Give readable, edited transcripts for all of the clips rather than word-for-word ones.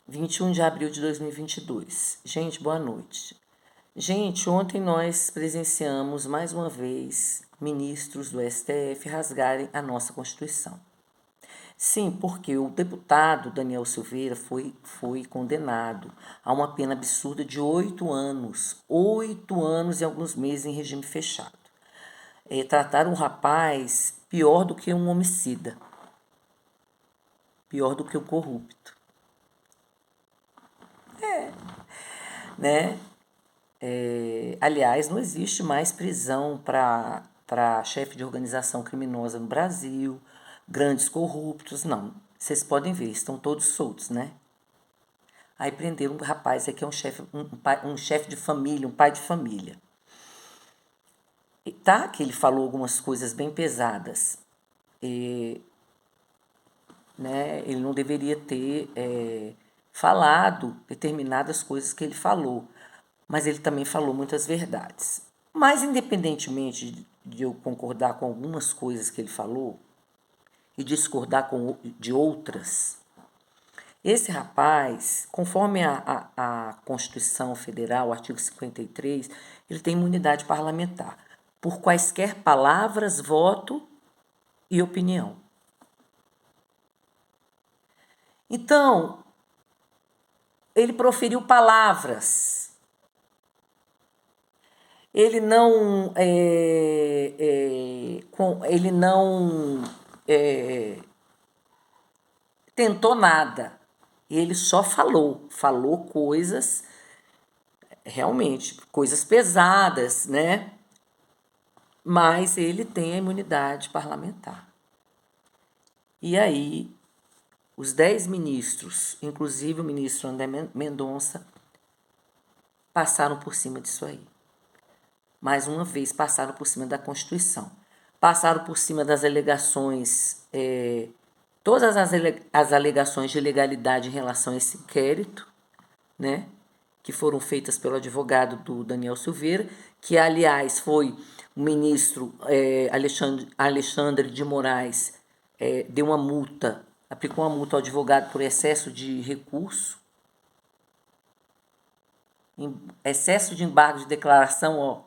21 de abril de 2022. Gente, boa noite. Gente, ontem nós presenciamos mais uma vez ministros do STF rasgarem a nossa Constituição. Sim, porque o deputado Daniel Silveira foi condenado a uma pena absurda de 8 anos. 8 anos e alguns meses em regime fechado. Trataram o rapaz pior do que um homicida. Pior do que um corrupto. Né? Aliás, não existe mais prisão para chefe de organização criminosa no Brasil, grandes corruptos, não. Vocês podem ver, estão todos soltos, né? Aí prenderam um rapaz aqui, é um chefe de família, um pai de família. E tá que ele falou algumas coisas bem pesadas. Né? Ele não deveria ter falado determinadas coisas que ele falou, mas ele também falou muitas verdades. Mas, independentemente de eu concordar com algumas coisas que ele falou e discordar de outras, esse rapaz, conforme a Constituição Federal, o artigo 53, ele tem imunidade parlamentar por quaisquer palavras, voto e opinião. Então, ele proferiu palavras. Ele não, ele não tentou nada. Ele só falou coisas, realmente, coisas pesadas, né? Mas ele tem a imunidade parlamentar. E aí, os 10 ministros, inclusive o ministro André Mendonça, passaram por cima disso aí. Mais uma vez, passaram por cima da Constituição. Passaram por cima das alegações, todas as alegações de ilegalidade em relação a esse inquérito, né, que foram feitas pelo advogado do Daniel Silveira, que, aliás, foi o ministro Alexandre de Moraes, deu uma multa, aplicou uma multa ao advogado por excesso de recurso, excesso de embargo de declaração, ó.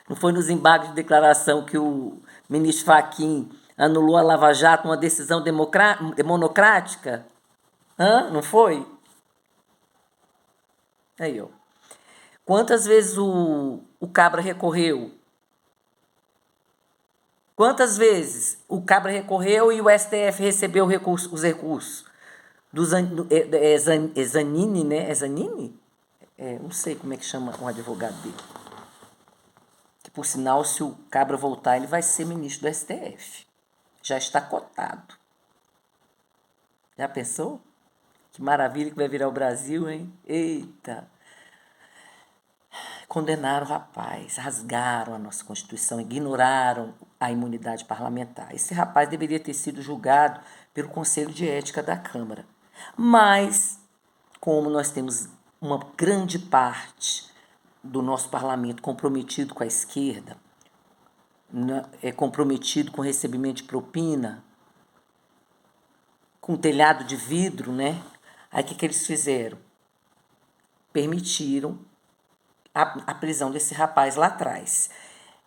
Não foi nos embargos de declaração que o ministro Fachin anulou a Lava Jato, uma decisão democrática? Não foi? Aí, ó. Quantas vezes o Cabra recorreu? Quantas vezes o Cabra recorreu e o STF recebeu os recursos? Do Zanini, né? É Zanini? Não sei como é que chama o advogado dele. Que, por sinal, se o Cabra voltar, ele vai ser ministro do STF. Já está cotado. Já pensou? Que maravilha que vai virar o Brasil, hein? Eita! Condenaram o rapaz, rasgaram a nossa Constituição, ignoraram a imunidade parlamentar. Esse rapaz deveria ter sido julgado pelo Conselho de Ética da Câmara. Mas, como nós temos uma grande parte do nosso parlamento comprometido com a esquerda, comprometido com recebimento de propina, com telhado de vidro, né? Aí o que eles fizeram? Permitiram a prisão desse rapaz lá atrás.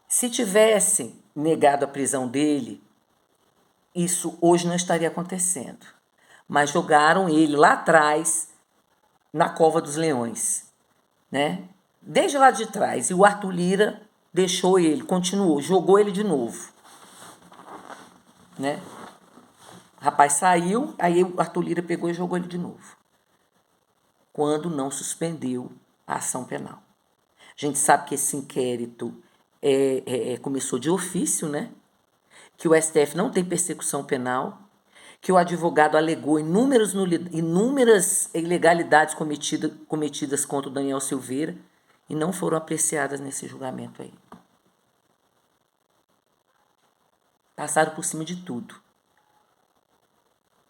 Se tivessem negado a prisão dele, isso hoje não estaria acontecendo. Mas jogaram ele lá atrás, na cova dos leões, né? Desde lá de trás. E o Arthur Lira deixou ele, continuou, jogou ele de novo, né? O rapaz saiu, aí o Arthur Lira pegou e jogou ele de novo. Quando não suspendeu a ação penal. A gente sabe que esse inquérito começou de ofício, né? Que o STF não tem persecução penal, que o advogado alegou inúmeras ilegalidades cometidas contra o Daniel Silveira e não foram apreciadas nesse julgamento aí. Passaram por cima de tudo.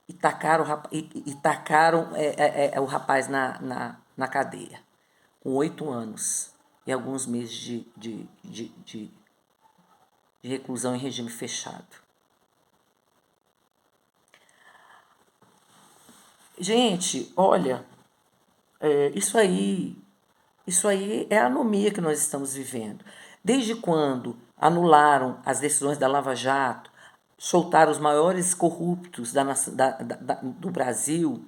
E tacaram o rapaz na cadeia, com 8 anos e alguns meses de reclusão em regime fechado. Gente, olha, é, isso aí é a anomia que nós estamos vivendo. Desde quando anularam as decisões da Lava Jato, soltaram os maiores corruptos do Brasil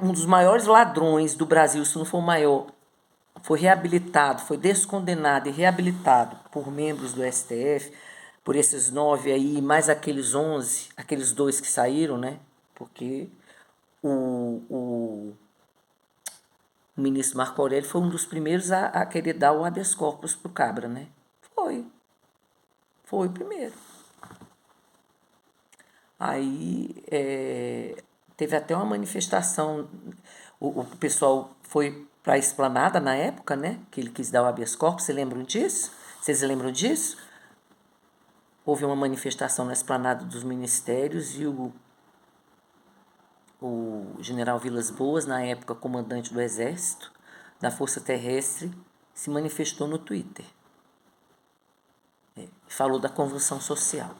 um dos maiores ladrões do Brasil, se não for o maior, foi reabilitado, foi descondenado e reabilitado por membros do STF, por esses 9 aí, mais aqueles 11, aqueles dois que saíram, né? Porque o o ministro Marco Aurélio foi um dos primeiros a querer dar o habeas corpus pro Cabra, né? Foi, foi o primeiro. Aí teve até uma manifestação, o pessoal foi para a Esplanada na época, né? Que ele quis dar o habeas corpus, vocês lembram disso? Vocês lembram disso? Houve uma manifestação na Esplanada dos Ministérios e o general Vilas Boas, na época comandante do Exército, da Força Terrestre, se manifestou no Twitter. Falou da convulsão social.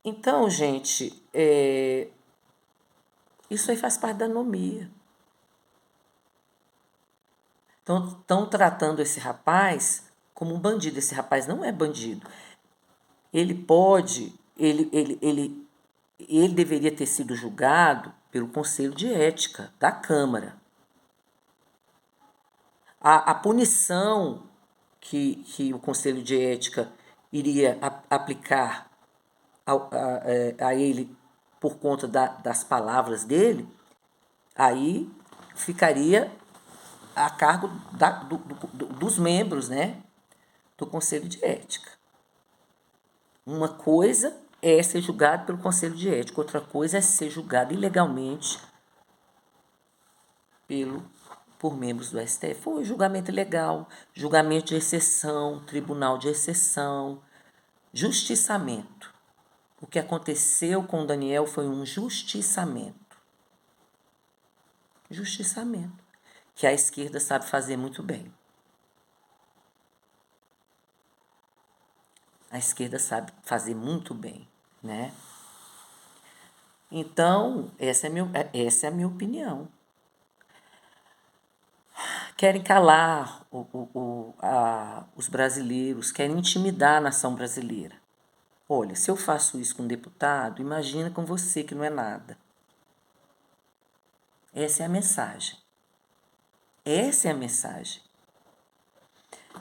Então, gente, isso aí faz parte da anomia. Então, estão tratando esse rapaz como um bandido. Esse rapaz não é bandido. Ele pode, ele deveria ter sido julgado pelo Conselho de Ética da Câmara. A punição que o Conselho de Ética iria aplicar a ele por conta das palavras dele, aí ficaria a cargo dos membros, né, do Conselho de Ética. Uma coisa é ser julgado pelo Conselho de Ética, outra coisa é ser julgado ilegalmente por membros do STF. Foi julgamento legal, julgamento de exceção, tribunal de exceção, justiçamento. O que aconteceu com o Daniel foi um justiçamento. Justiçamento. Que a esquerda sabe fazer muito bem. A esquerda sabe fazer muito bem, né? Então, essa é a minha opinião. Querem calar os brasileiros, querem intimidar a nação brasileira. Olha, se eu faço isso com um deputado, imagina com você que não é nada. Essa é a mensagem. Essa é a mensagem.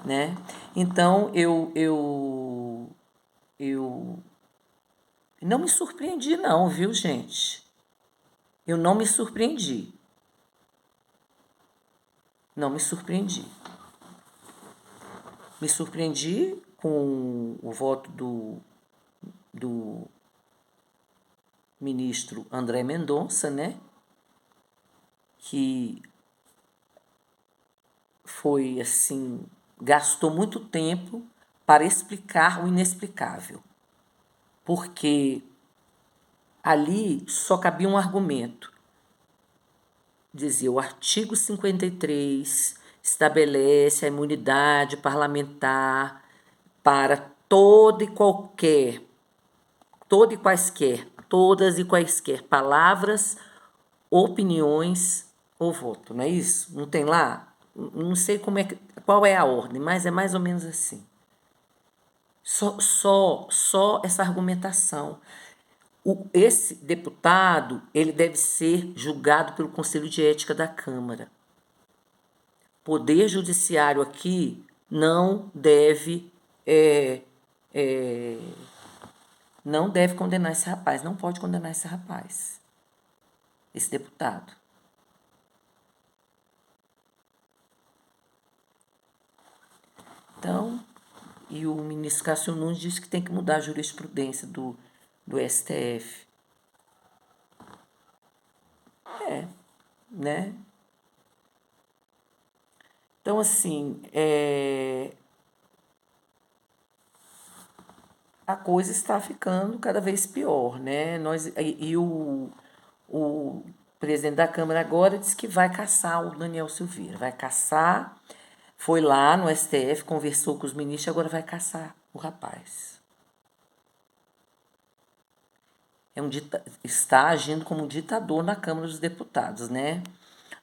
Né? Então, eu não me surpreendi não, viu, gente? Eu não me surpreendi. Não me surpreendi. Me surpreendi com o voto do ministro André Mendonça, né? Que foi assim, gastou muito tempo para explicar o inexplicável. Porque ali só cabia um argumento. Dizia o artigo 53 estabelece a imunidade parlamentar para todas e quaisquer palavras, opiniões ou voto, não é isso? Não tem lá? Não sei qual é a ordem, mas é mais ou menos assim. Só essa argumentação. Esse deputado, ele deve ser julgado pelo Conselho de Ética da Câmara. Poder Judiciário aqui não deve não deve condenar esse rapaz, não pode condenar esse rapaz, esse deputado. Então, e o ministro Cássio Nunes disse que tem que mudar a jurisprudência do STF. Né? Então, assim, a coisa está ficando cada vez pior, né? O presidente da Câmara agora disse que vai caçar o Daniel Silveira, vai caçar, foi lá no STF, conversou com os ministros, agora vai caçar o rapaz. está agindo como um ditador na Câmara dos Deputados, né?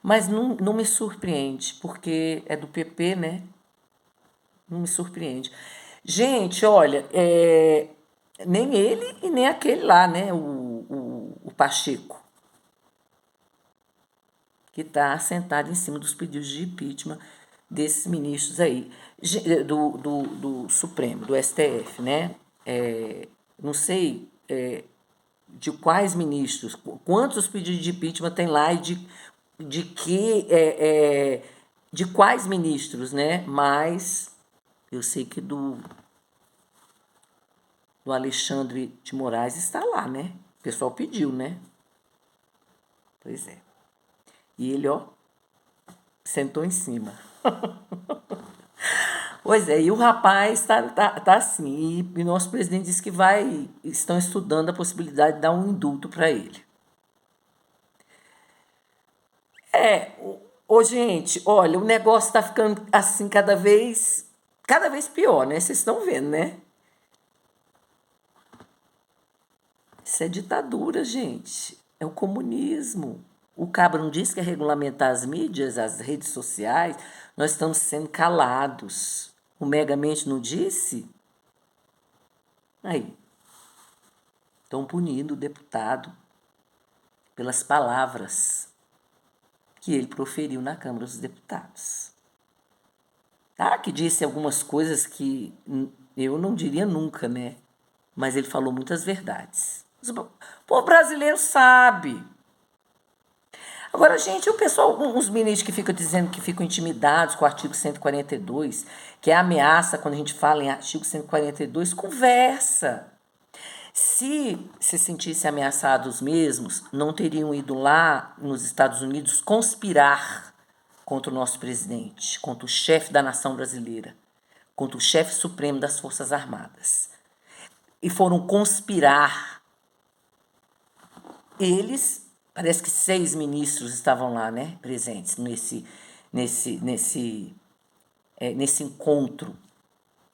Mas não me surpreende, porque é do PP, né? Não me surpreende. Gente, olha, nem ele e nem aquele lá, né? O Pacheco, que está sentado em cima dos pedidos de impeachment desses ministros aí, do Supremo, do STF, né? Não sei de quais ministros, quantos pedidos de impeachment tem lá e de quais ministros, né? Mas eu sei que do Alexandre de Moraes está lá, né? O pessoal pediu, né? Pois é. E ele, ó, sentou em cima. Pois é, e o rapaz tá assim, e nosso presidente disse que estão estudando a possibilidade de dar um indulto para ele. Ô, gente, olha, o negócio tá ficando assim cada vez pior, né? Vocês estão vendo, né? Isso é ditadura, gente. É o comunismo. O Cabra não disse que é regulamentar as mídias, as redes sociais. Nós estamos sendo calados. O Megamente não disse? Aí, estão punindo o deputado pelas palavras que ele proferiu na Câmara dos Deputados. Tá? Que disse algumas coisas que eu não diria nunca, né? Mas ele falou muitas verdades. O povo brasileiro sabe. Agora, gente, o pessoal, uns ministros que ficam dizendo que ficam intimidados com o artigo 142, que é ameaça quando a gente fala em artigo 142, conversa. Se se sentissem ameaçados mesmos, não teriam ido lá nos Estados Unidos conspirar contra o nosso presidente, contra o chefe da nação brasileira, contra o chefe supremo das Forças Armadas. E foram conspirar. Eles, parece que 6 ministros estavam lá, né, presentes nesse encontro.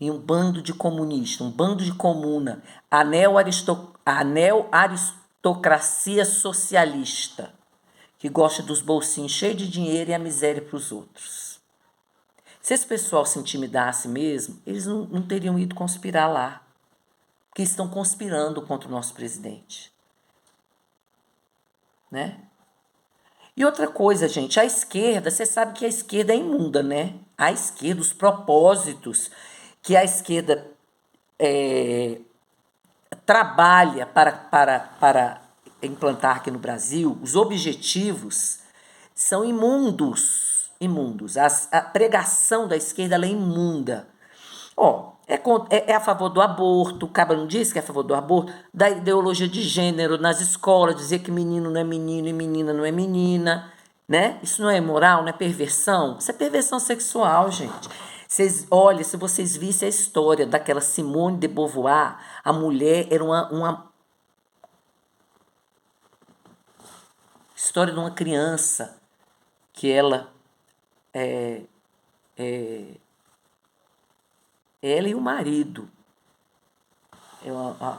E um bando de comunistas, um bando de comuna, a neo-aristocracia socialista, que gosta dos bolsinhos cheios de dinheiro e a miséria para os outros. Se esse pessoal se intimidasse mesmo, eles não teriam ido conspirar lá, porque estão conspirando contra o nosso presidente. Né? E outra coisa, gente, a esquerda, você sabe que a esquerda é imunda, né? A esquerda, os propósitos que a esquerda trabalha para implantar aqui no Brasil, os objetivos são imundos. Imundos. A pregação da esquerda ela é imunda. Ó, é a favor do aborto, o Cabra não disse que é a favor do aborto, da ideologia de gênero nas escolas, dizer que menino não é menino e menina não é menina, né? Isso não é moral, não é perversão? Isso é perversão sexual, gente. Olha, se vocês vissem a história daquela Simone de Beauvoir, a mulher era uma história de uma criança que ela e o marido,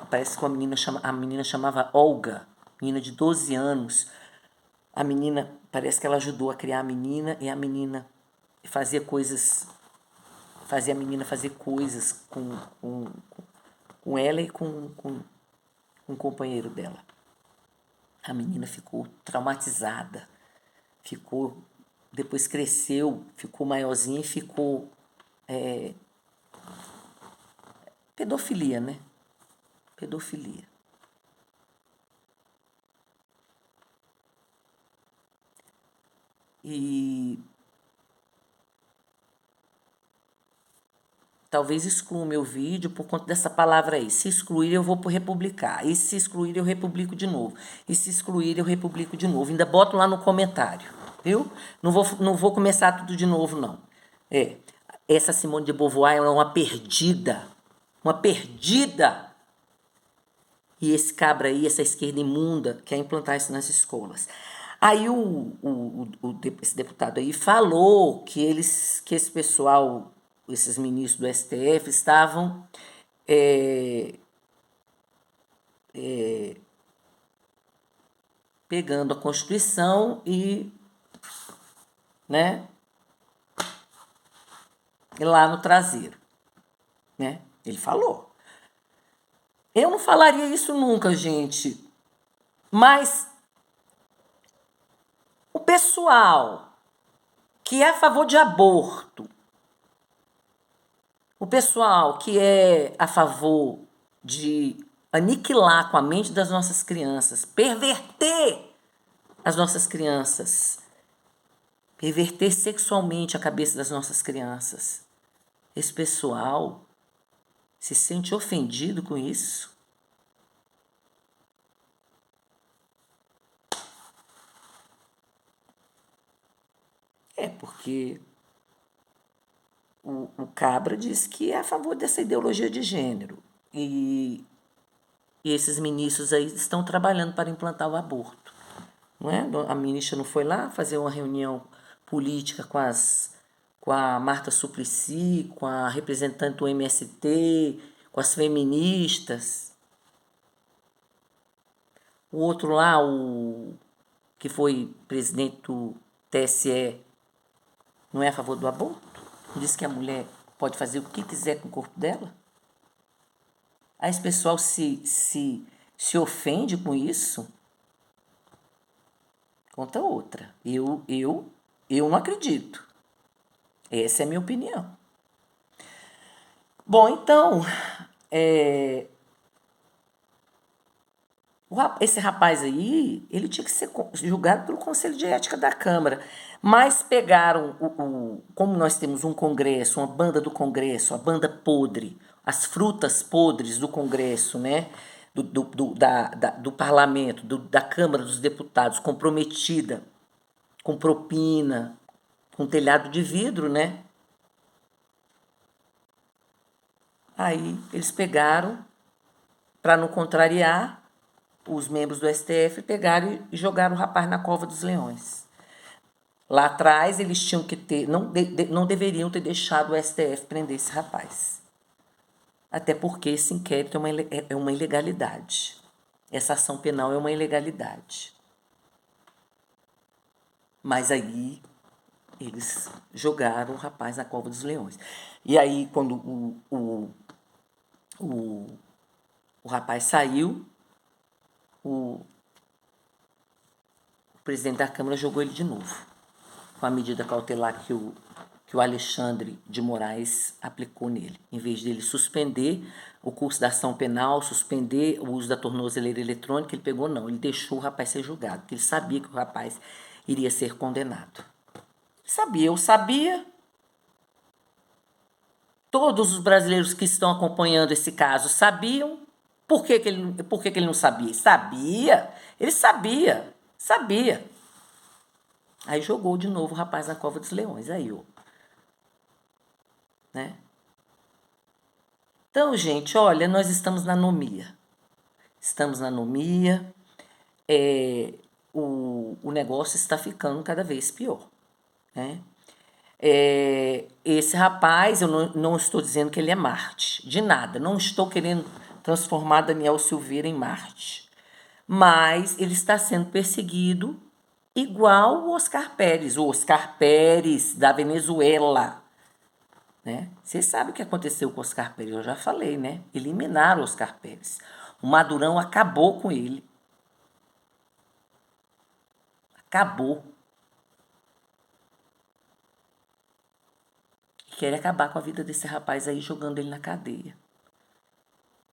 parece que a menina chamava Olga, menina de 12 anos. A menina, parece que ela ajudou a criar a menina e a menina fazia a menina fazer coisas com ela e com o companheiro dela. A menina ficou traumatizada, depois cresceu, ficou maiorzinha e ficou pedofilia, né? Pedofilia. E talvez exclua o meu vídeo por conta dessa palavra aí. Se excluir, eu vou republicar. E se excluir, eu republico de novo. E se excluir, eu republico de novo. Ainda boto lá no comentário, viu? Não vou começar tudo de novo, não. Essa Simone de Beauvoir é uma perdida. Uma perdida. E esse cabra aí, essa esquerda imunda, quer implantar isso nas escolas. Aí esse deputado aí falou que esse pessoal, esses ministros do STF, estavam pegando a Constituição e, né, lá no traseiro, né? Ele falou. Eu não falaria isso nunca, gente. Mas o pessoal que é a favor de aborto, o pessoal que é a favor de aniquilar com a mente das nossas crianças, perverter as nossas crianças, perverter sexualmente a cabeça das nossas crianças, esse pessoal se sente ofendido com isso? É porque o Cabra diz que é a favor dessa ideologia de gênero. E esses ministros aí estão trabalhando para implantar o aborto. Não é? A ministra não foi lá fazer uma reunião política com a Marta Suplicy, com a representante do MST, com as feministas. O outro lá, o que foi presidente do TSE, não é a favor do aborto? Diz que a mulher pode fazer o que quiser com o corpo dela? Aí esse pessoal se ofende com isso? Conta outra. Eu não acredito. Essa é a minha opinião. Bom, então, esse rapaz aí, ele tinha que ser julgado pelo Conselho de Ética da Câmara. Mas pegaram, como nós temos um Congresso, uma banda do Congresso, a banda podre, as frutas podres do Congresso, né? Do Parlamento, da Câmara dos Deputados, comprometida com propina, com telhado de vidro, né? Aí eles pegaram, para não contrariar, os membros do STF pegaram e jogaram o rapaz na cova dos leões. Lá atrás eles tinham que ter, não deveriam ter deixado o STF prender esse rapaz. Até porque esse inquérito é uma ilegalidade. Essa ação penal é uma ilegalidade. Mas aí eles jogaram o rapaz na cova dos leões. E aí, quando o rapaz saiu, o presidente da Câmara jogou ele de novo, com a medida cautelar que o Alexandre de Moraes aplicou nele. Em vez dele suspender o curso da ação penal, suspender o uso da tornozeleira eletrônica, ele pegou não, ele deixou o rapaz ser julgado, porque ele sabia que o rapaz iria ser condenado. Sabia, eu sabia. Todos os brasileiros que estão acompanhando esse caso sabiam. Por que ele não sabia? Sabia, ele sabia. Aí jogou de novo o rapaz na cova dos leões, aí, ó. Né? Então, gente, olha, nós estamos na anomia. O negócio está ficando cada vez pior, né? Esse rapaz, eu não estou dizendo que ele é Marte, de nada, não estou querendo transformar Daniel Silveira em Marte, mas ele está sendo perseguido igual o Oscar Pérez da Venezuela, né? Vocês sabem o que aconteceu com o Oscar Pérez, eu já falei, né? Eliminaram o Oscar Pérez, o Madurão acabou com ele, acabou. Quer acabar com a vida desse rapaz aí, jogando ele na cadeia.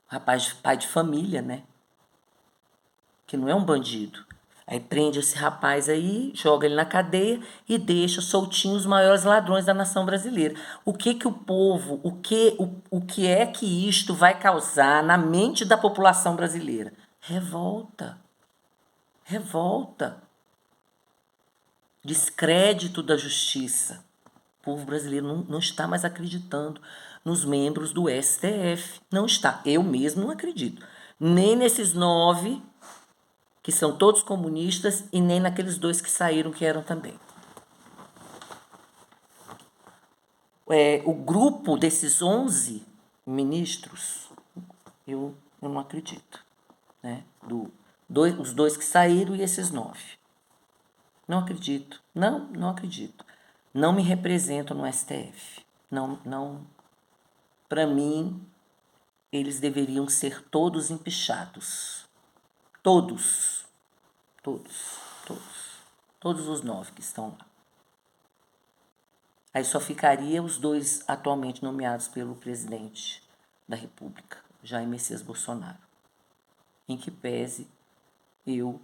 Rapaz, pai de família, né? Que não é um bandido. Aí prende esse rapaz aí, joga ele na cadeia e deixa soltinho os maiores ladrões da nação brasileira. O que o povo, o que é que isto vai causar na mente da população brasileira? Revolta. Revolta. Descrédito da justiça. O povo brasileiro não está mais acreditando nos membros do STF. Não está. Eu mesmo não acredito. Nem nesses 9, que são todos comunistas, e nem naqueles 2 que saíram, que eram também. O grupo desses 11 ministros, eu não acredito. Né? Os dois que saíram e esses 9. Não acredito. Não acredito. Não me representam no STF. Não. Para mim, eles deveriam ser todos empichados. Todos. Todos os 9 que estão lá. Aí só ficaria os 2 atualmente nomeados pelo presidente da República, Jair Messias Bolsonaro. Em que pese eu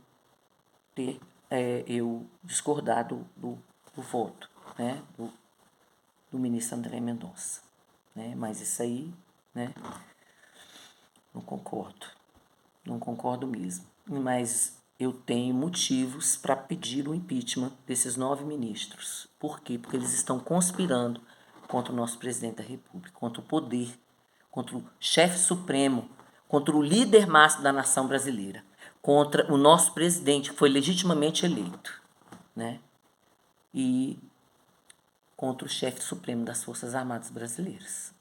discordar do voto, né, do ministro André Mendonça, né, mas isso aí, né, não concordo mesmo, mas eu tenho motivos para pedir o impeachment desses 9 ministros. Por quê? Porque eles estão conspirando contra o nosso presidente da República, contra o poder, contra o chefe supremo, contra o líder máximo da nação brasileira, contra o nosso presidente, que foi legitimamente eleito, né? E contra o chefe supremo das Forças Armadas Brasileiras.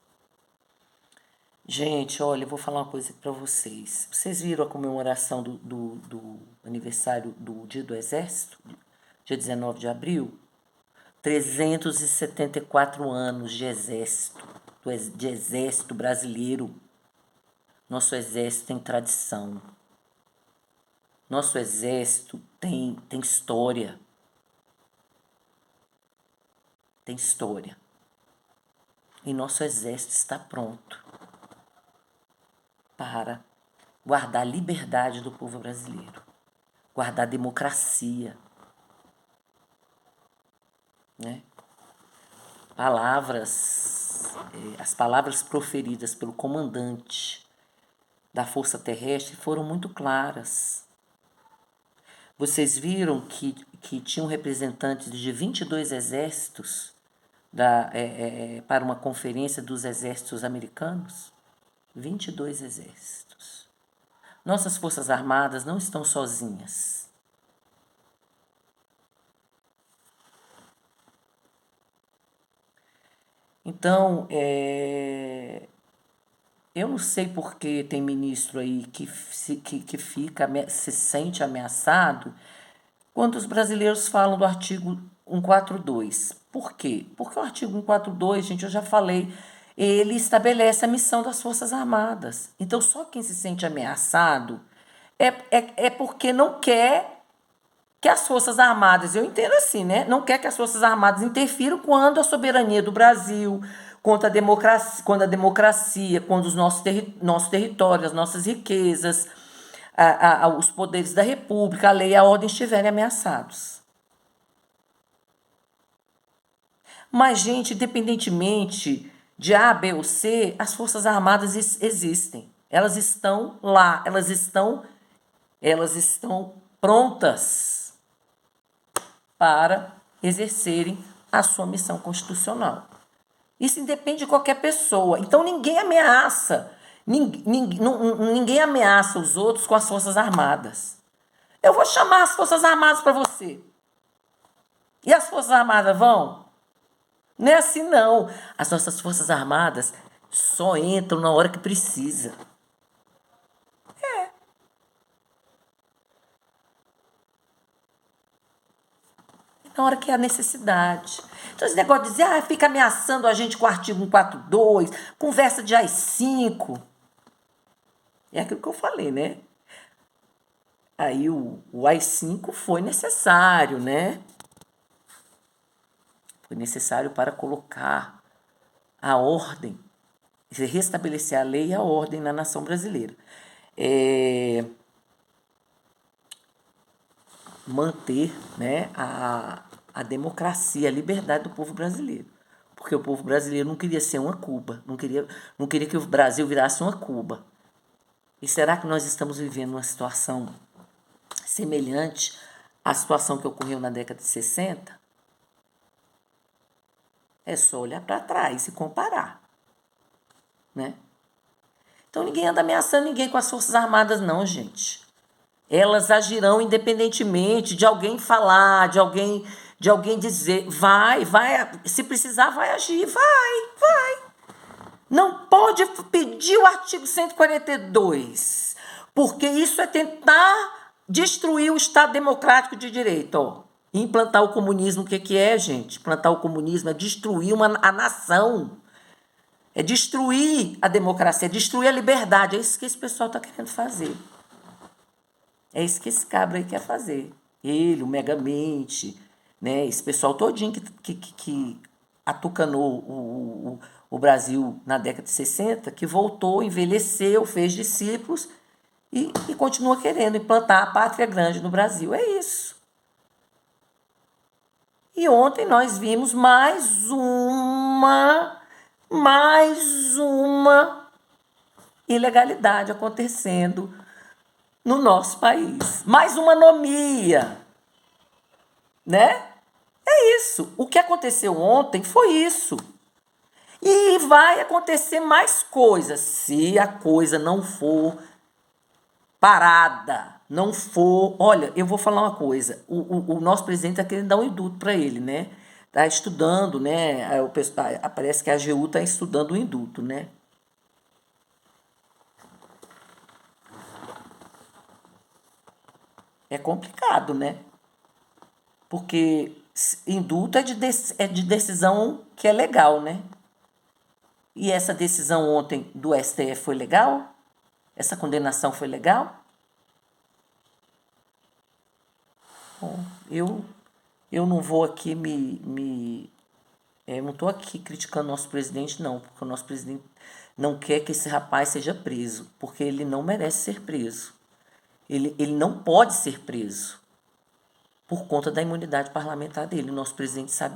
Gente, olha, eu vou falar uma coisa aqui para vocês. Vocês viram a comemoração do aniversário do Dia do Exército? Dia 19 de abril? 374 anos de exército, de exército brasileiro. Nosso exército tem tradição. Nosso exército tem história. Tem história. E nosso exército está pronto para guardar a liberdade do povo brasileiro, guardar a democracia, né? As palavras proferidas pelo comandante da Força Terrestre foram muito claras. Vocês viram que tinham representantes de 22 exércitos para uma conferência dos exércitos americanos? 22 exércitos. Nossas Forças Armadas não estão sozinhas. Então, eu não sei por que tem ministro aí que se sente ameaçado quando os brasileiros falam do artigo 142. Por quê? Porque o artigo 142, gente, eu já falei, ele estabelece a missão das Forças Armadas. Então, só quem se sente ameaçado é porque não quer que as Forças Armadas, eu entendo assim, né? Não quer que as Forças Armadas interfiram quando a soberania do Brasil, quando a democracia, quando os nossos territórios, as nossas riquezas, os poderes da República, a lei e a ordem estiverem ameaçados. Mas, gente, independentemente de A, B ou C, as Forças Armadas existem. Elas estão lá, elas estão prontas para exercerem a sua missão constitucional. Isso independe de qualquer pessoa. Então ninguém ameaça. Ninguém ameaça os outros com as Forças Armadas. Eu vou chamar as Forças Armadas para você. E as Forças Armadas vão? Não é assim, não. As nossas Forças Armadas só entram na hora que precisa. Na hora que é a necessidade. Então, esse negócio de dizer, fica ameaçando a gente com o artigo 142, conversa de AI-5. É aquilo que eu falei, né? Aí o AI-5 foi necessário, né? Foi necessário para colocar a ordem, restabelecer a lei e a ordem na nação brasileira. Manter, né, a democracia, a liberdade do povo brasileiro. Porque o povo brasileiro não queria ser uma Cuba, não queria que o Brasil virasse uma Cuba. E será que nós estamos vivendo uma situação semelhante à situação que ocorreu na década de 60? É só olhar para trás e comparar, né? Então ninguém anda ameaçando ninguém com as Forças Armadas, não, gente. Elas agirão independentemente de alguém falar, de alguém dizer, vai, se precisar vai agir, vai. Não pode pedir o artigo 142, porque isso é tentar destruir o Estado Democrático de Direito, ó. Implantar o comunismo, o que é, gente? Implantar o comunismo é destruir a nação. É destruir a democracia, é destruir a liberdade. É isso que esse pessoal está querendo fazer. É isso que esse cabra aí quer fazer. Ele, o Megamente, né? Esse pessoal todinho que atucanou o Brasil na década de 60, que voltou, envelheceu, fez discípulos e continua querendo implantar a pátria grande no Brasil. É isso. E ontem nós vimos mais uma ilegalidade acontecendo no nosso país. Mais uma anomia, né? É isso. O que aconteceu ontem foi isso. E vai acontecer mais coisas se a coisa não for parada, não for... Olha, eu vou falar uma coisa. O nosso presidente está querendo dar um indulto para ele, né? Está estudando, né? Parece que a AGU está estudando o indulto, né? É complicado, né? Porque indulto é de decisão que é legal, né? E essa decisão ontem do STF foi legal? Essa condenação foi legal? Bom, eu não vou aqui eu não estou aqui criticando o nosso presidente, não, porque o nosso presidente não quer que esse rapaz seja preso, porque ele não merece ser preso. Ele não pode ser preso por conta da imunidade parlamentar dele. O nosso presidente sabe